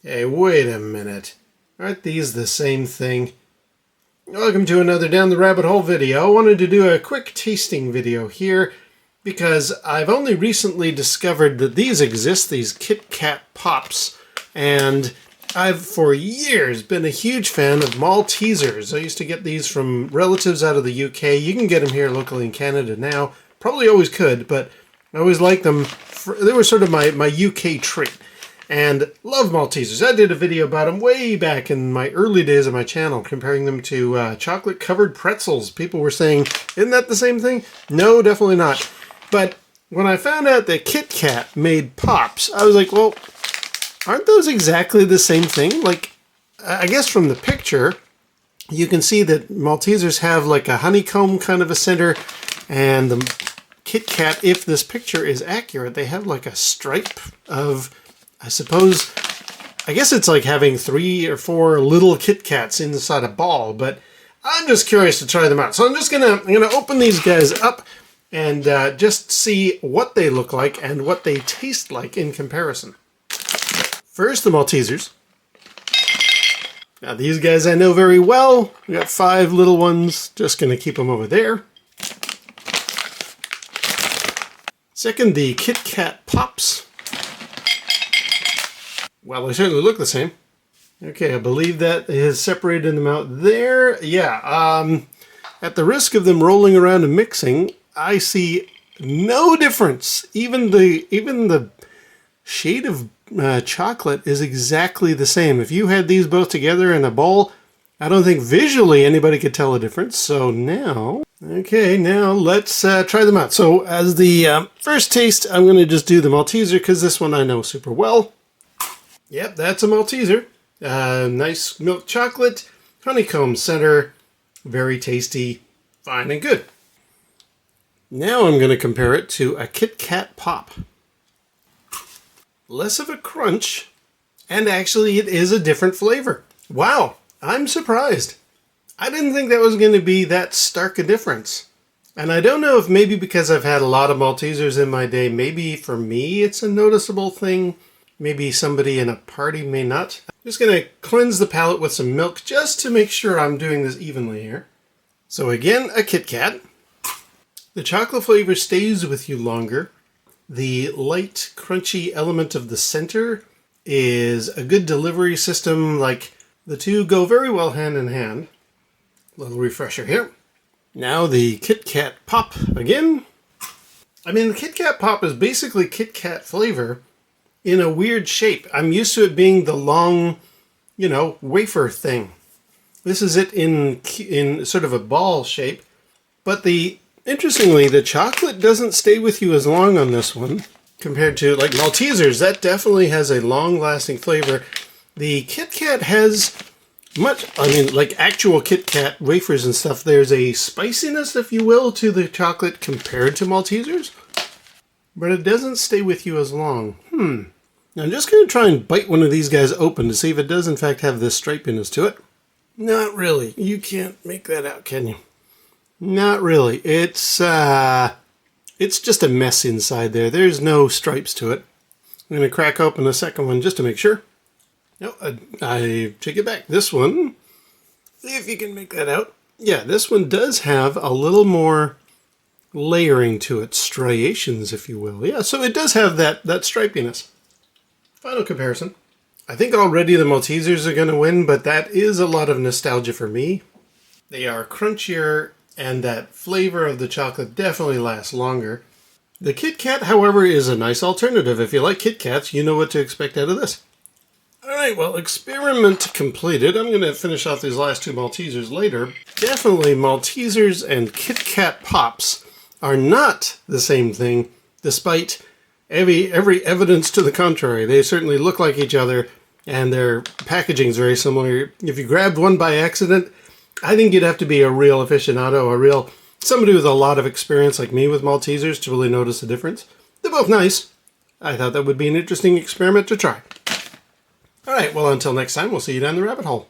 Hey, wait a minute. Aren't these the same thing? Welcome to another Down the Rabbit Hole video. I wanted to do a quick tasting video here because I've only recently discovered that these exist, these KitKat Pops, and I've for years been a huge fan of Maltesers. I used to get these from relatives out of the UK. You can get them here locally in Canada now. Probably always could, but I always liked them. They were sort of my UK treat. And love Maltesers. I did a video about them way back in my early days of my channel, comparing them to chocolate-covered pretzels. People were saying, isn't that the same thing? No, definitely not. But when I found out that KitKat made Pops, I was like, well, aren't those exactly the same thing? Like, I guess from the picture, you can see that Maltesers have like a honeycomb kind of a center, and the KitKat, if this picture is accurate, they have like a stripe of, I guess it's like having 3 or 4 little KitKats inside a ball, but I'm just curious to try them out. So I'm gonna open these guys up and just see what they look like and what they taste like in comparison. First, the Maltesers. Now these guys I know very well. We got 5 little ones, just gonna keep them over there. Second, the KitKat Pops. Well, they certainly look the same. Okay, I believe that is separated them out there. Yeah, at the risk of them rolling around and mixing, I see no difference. Even the shade of chocolate is exactly the same. If you had these both together in a bowl, I don't think visually anybody could tell a difference. So now, okay, now let's try them out. So as the first taste, I'm going to just do the Malteser because this one I know super well. Yep, that's a Malteser. Nice milk chocolate, honeycomb center, very tasty, fine and good. Now I'm going to compare it to a KitKat Pop. Less of a crunch, and actually it is a different flavor. Wow, I'm surprised. I didn't think that was going to be that stark a difference. And I don't know if maybe because I've had a lot of Maltesers in my day, maybe for me it's a noticeable thing. Maybe somebody in a party may not. I'm just going to cleanse the palate with some milk just to make sure I'm doing this evenly here. So again, a KitKat. The chocolate flavor stays with you longer. The light, crunchy element of the center is a good delivery system. Like, the two go very well hand in hand. A little refresher here. Now the KitKat Pop again. I mean, the KitKat Pop is basically KitKat flavor in a weird shape. I'm used to it being the long, wafer thing. This is it in sort of a ball shape. But interestingly, the chocolate doesn't stay with you as long on this one compared to like Maltesers. That definitely has a long-lasting flavor. The KitKat has like actual KitKat wafers and stuff, there's a spiciness, if you will, to the chocolate compared to Maltesers. But it doesn't stay with you as long. Now I'm just going to try and bite one of these guys open to see if it does in fact have this stripiness to it. Not really. You can't make that out, can you? Not really. It's just a mess inside there. There's no stripes to it. I'm going to crack open the second one just to make sure. No, I take it back. This one, see if you can make that out. Yeah, this one does have a little more layering to it, striations, if you will. Yeah, so it does have that stripiness. Final comparison. I think already the Maltesers are going to win, but that is a lot of nostalgia for me. They are crunchier, and that flavor of the chocolate definitely lasts longer. The KitKat, however, is a nice alternative. If you like KitKats, you know what to expect out of this. Alright, well, experiment completed. I'm going to finish off these last 2 Maltesers later. Definitely Maltesers and KitKat Pops are not the same thing, despite every evidence to the contrary. They certainly look like each other, and their packaging is very similar. If you grabbed one by accident, I think you'd have to be a real aficionado, somebody with a lot of experience like me with Maltesers to really notice the difference. They're both nice. I thought that would be an interesting experiment to try. Alright, well until next time, we'll see you down the rabbit hole.